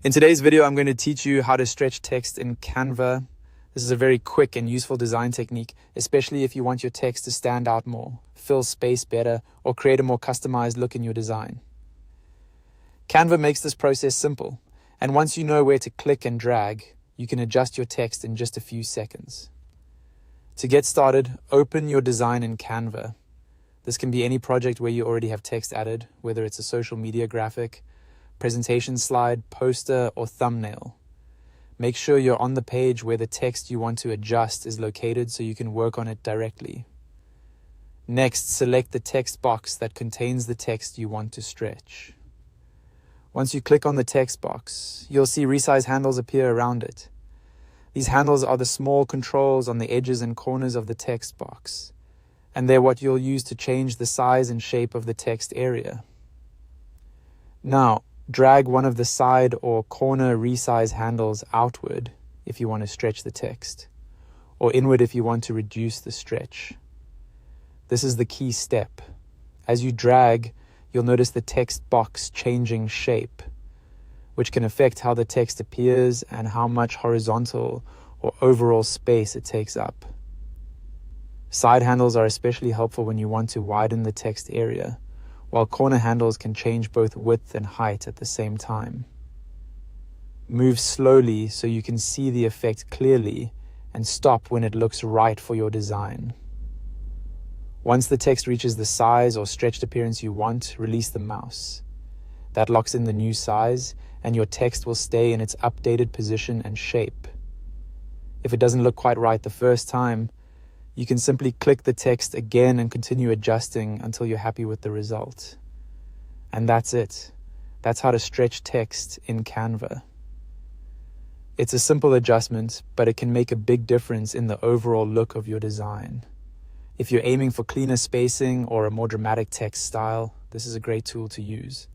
In today's video, I'm going to teach you how to stretch text in Canva. This is a very quick and useful design technique, especially if you want your text to stand out more, fill space better, or create a more customized look in your design. Canva makes this process simple, and once you know where to click and drag, you can adjust your text in just a few seconds. To get started, open your design in Canva. This can be any project where you already have text added, whether it's a social media graphic, presentation slide, poster, or thumbnail. Make sure you're on the page where the text you want to adjust is located so you can work on it directly. Next, select the text box that contains the text you want to stretch. Once you click on the text box, you'll see resize handles appear around it. These handles are the small controls on the edges and corners of the text box, and they're what you'll use to change the size and shape of the text area. Now, drag one of the side or corner resize handles outward if you want to stretch the text, or inward if you want to reduce the stretch. This is the key step. As you drag, you'll notice the text box changing shape, which can affect how the text appears and how much horizontal or overall space it takes up. Side handles are especially helpful when you want to widen the text area, while corner handles can change both width and height at the same time. Move slowly so you can see the effect clearly and stop when it looks right for your design. Once the text reaches the size or stretched appearance you want, release the mouse. That locks in the new size, and your text will stay in its updated position and shape. If it doesn't look quite right the first time, you can simply click the text again and continue adjusting until you're happy with the result. And that's it. That's how to stretch text in Canva. It's a simple adjustment, but it can make a big difference in the overall look of your design. If you're aiming for cleaner spacing or a more dramatic text style, this is a great tool to use.